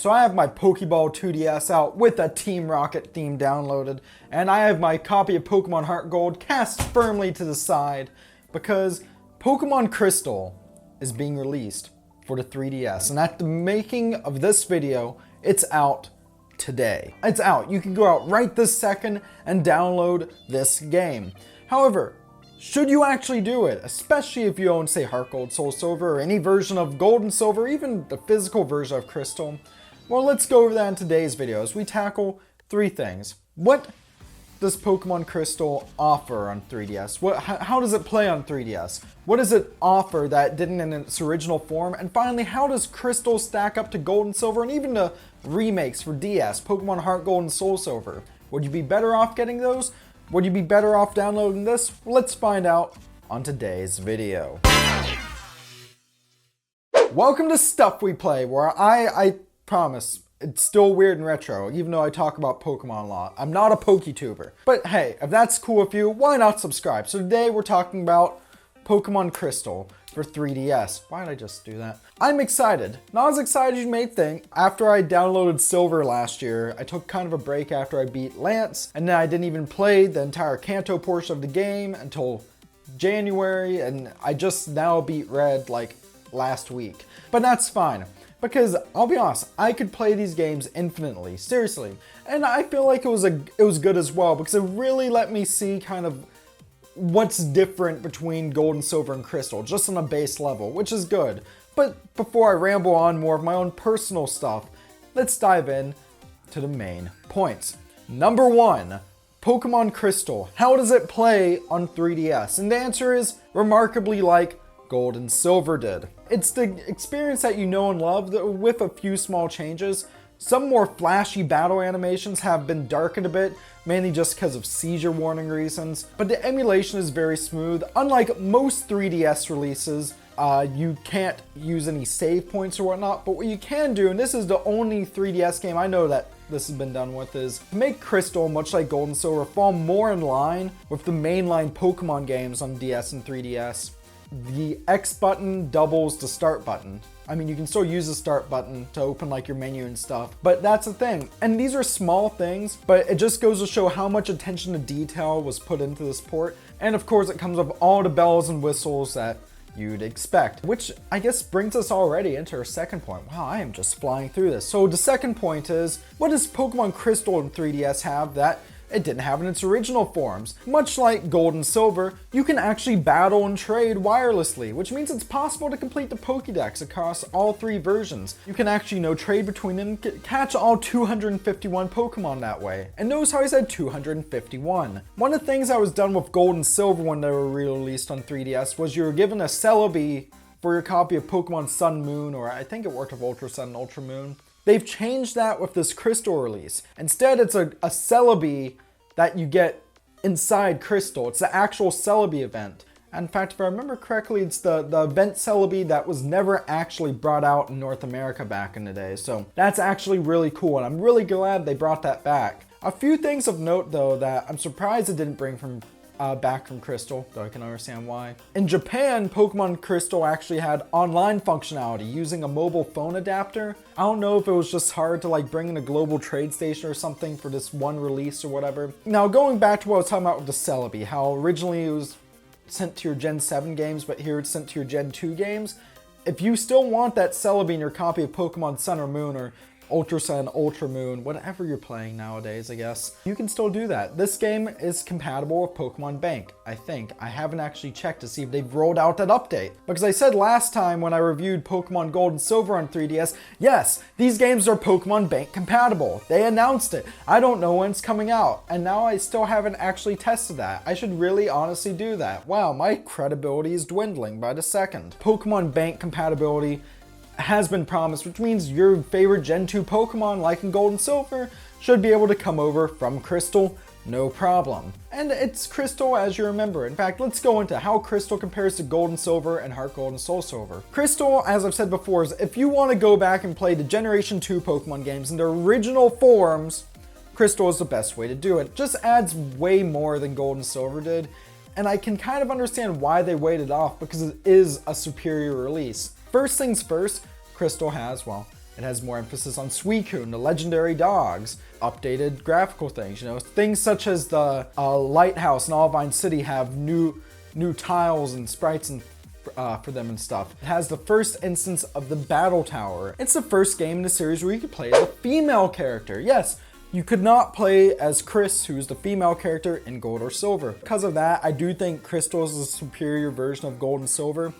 So I have my Pokeball 2DS out with a Team Rocket theme downloaded, and I have my copy of Pokemon Heart Gold cast firmly to the side because Pokemon Crystal is being released for the 3DS, and at the making of this video, it's out today. It's out. You can go out right this second and download this game. However, should you actually do it, especially if you own, say, Heart Gold, Soul Silver, or any version of Gold and Silver, even the physical version of Crystal? Well, let's go over that in today's video as we tackle three things. What does Pokemon Crystal offer on 3DS? How does it play on 3DS? What does it offer that didn't in its original form? And finally, how does Crystal stack up to Gold and Silver and even the remakes for DS, Pokemon Heart Gold and Soul Silver? Would you be better off getting those? Would you be better off downloading this? Let's find out on today's video. Welcome to Stuff We Play, where I promise, it's still weird and retro, even though I talk about Pokemon a lot. I'm not a PokeTuber. But hey, if that's cool with you, why not subscribe? So today we're talking about Pokemon Crystal for 3DS. Why did I just do that? I'm excited. Not as excited as you may think. After I downloaded Silver last year, I took kind of a break after I beat Lance, and then I didn't even play the entire Kanto portion of the game until January, and I just now beat Red like last week. But that's fine. Because I'll be honest, I could play these games infinitely, seriously. And I feel like it was good as well because it really let me see kind of what's different between Gold and Silver and Crystal, just on a base level, which is good. But before I ramble on more of my own personal stuff, let's dive in to the main points. Number one, Pokemon Crystal. How does it play on 3DS? And the answer is remarkably like Gold and Silver did. It's the experience that you know and love with a few small changes. Some more flashy battle animations have been darkened a bit, mainly just because of seizure warning reasons, but the emulation is very smooth. Unlike most 3DS releases, you can't use any save points or whatnot, but what you can do, and this is the only 3DS game I know that this has been done with, is to make Crystal, much like Gold and Silver, fall more in line with the mainline Pokemon games on DS and 3DS. The X button doubles the start button. I mean, you can still use the start button to open like your menu and stuff, but that's the thing. And these are small things, but it just goes to show how much attention to detail was put into this port. And of course, it comes with all the bells and whistles that you'd expect, which I guess brings us already into our second point. Wow, I am just flying through this. So the second point is, what does Pokemon Crystal and 3DS have that it didn't have in its original forms? Much like Gold and Silver, you can actually battle and trade wirelessly, which means it's possible to complete the Pokédex across all three versions. You can actually, trade between them, catch all 251 Pokemon that way. And notice how I said 251. One of the things that was done with Gold and Silver when they were re-released on 3DS was you were given a Celebi for your copy of Pokemon Sun Moon, or I think it worked with Ultra Sun and Ultra Moon. They've changed that with this Crystal release. Instead, it's a Celebi that you get inside Crystal. It's the actual Celebi event. In fact, if I remember correctly, it's the event Celebi that was never actually brought out in North America back in the day. So that's actually really cool, and I'm really glad they brought that back. A few things of note, though, that I'm surprised it didn't bring back from Crystal, though I can understand why. In Japan, Pokemon Crystal actually had online functionality using a mobile phone adapter. I don't know if it was just hard to bring in a global trade station or something for this one release or whatever. Now, going back to what I was talking about with the Celebi, how originally it was sent to your Gen 7 games, but here it's sent to your Gen 2 games. If you still want that Celebi in your copy of Pokemon Sun or Moon, or Ultra Sun, Ultra Moon, whatever you're playing nowadays, I guess, you can still do that. This game is compatible with Pokemon Bank, I think. I haven't actually checked to see if they've rolled out that update. Because I said last time when I reviewed Pokemon Gold and Silver on 3DS, yes, these games are Pokemon Bank compatible. They announced it. I don't know when it's coming out. And now I still haven't actually tested that. I should really honestly do that. Wow, my credibility is dwindling by the second. Pokemon Bank compatibility has been promised, which means your favorite Gen 2 Pokemon, like in Gold and Silver, should be able to come over from Crystal, no problem. And it's Crystal as you remember. In fact, let's go into how Crystal compares to Gold and Silver and Heart Gold and Soul Silver. Crystal, as I've said before, is if you want to go back and play the Generation 2 Pokemon games in their original forms, Crystal is the best way to do it. Just adds way more than Gold and Silver did, and I can kind of understand why they waited off because it is a superior release. First things first, Crystal has, well, It has more emphasis on Suicune, the legendary dogs, updated graphical things, you know, things such as the lighthouse in Olivine City have new tiles and sprites and for them and stuff. It has the first instance of the battle tower. It's the first game in the series where you could play as a female character. Yes, you could not play as Chris, who's the female character in Gold or Silver. Because of that, I do think Crystal is a superior version of Gold and Silver.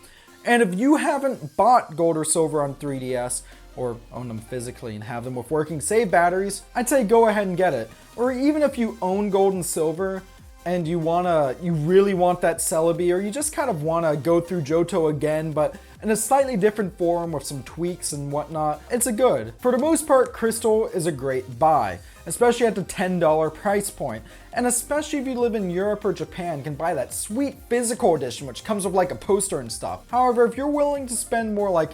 And if you haven't bought Gold or Silver on 3DS, or own them physically and have them with working save batteries, I'd say go ahead and get it. Or even if you own Gold and Silver and you really want that Celebi, or you just kind of want to go through Johto again, but in a slightly different form with some tweaks and whatnot, it's a good. For the most part, Crystal is a great buy, especially at the $10 price point. And especially if you live in Europe or Japan, you can buy that sweet physical edition, which comes with like a poster and stuff. However, if you're willing to spend more like,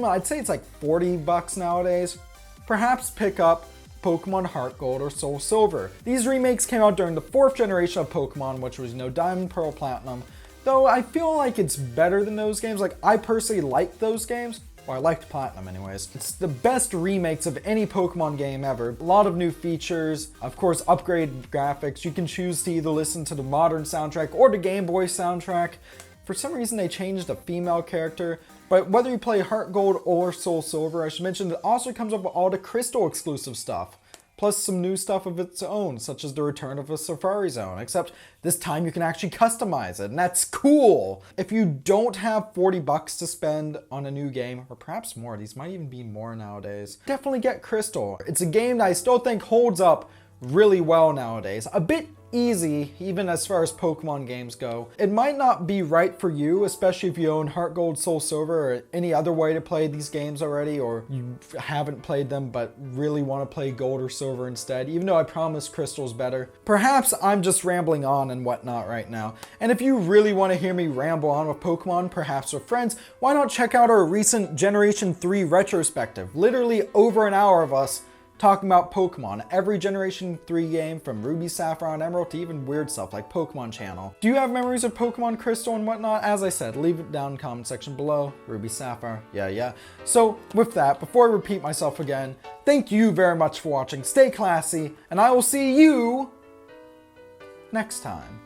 I'd say it's like 40 bucks nowadays, perhaps pick up Pokemon Heart Gold or Soul Silver. These remakes came out during the 4th generation of Pokemon, which was, you know, Diamond, Pearl, Platinum. Though I feel like it's better than those games. Like, I personally like those games. Well, I liked Platinum anyways. It's the best remakes of any Pokemon game ever. A lot of new features, of course, upgraded graphics. You can choose to either listen to the modern soundtrack or the Game Boy soundtrack. For some reason, they changed the female character. But whether you play Heart Gold or Soul Silver, I should mention it also comes up with all the Crystal exclusive stuff. Plus some new stuff of its own, such as the return of a Safari Zone, except this time you can actually customize it, and that's cool! If you don't have 40 bucks to spend on a new game, or perhaps more, these might even be more nowadays, definitely get Crystal. It's a game that I still think holds up really well nowadays. A bit easy, even as far as Pokemon games go. It might not be right for you, especially if you own Heart Gold, Soul Silver, or any other way to play these games already, or you haven't played them but really want to play Gold or Silver instead, even though I promise Crystal's better. Perhaps I'm just rambling on and whatnot right now. And if you really want to hear me ramble on with Pokemon, perhaps with friends, why not check out our recent Generation 3 retrospective? Literally over an hour of us talking about Pokemon, every Generation 3 game from Ruby, Sapphire, and Emerald to even weird stuff like Pokemon Channel. Do you have memories of Pokemon Crystal and whatnot? As I said, leave it down in the comment section below. Ruby, Sapphire, yeah. So with that, before I repeat myself again, thank you very much for watching, stay classy, and I will see you next time.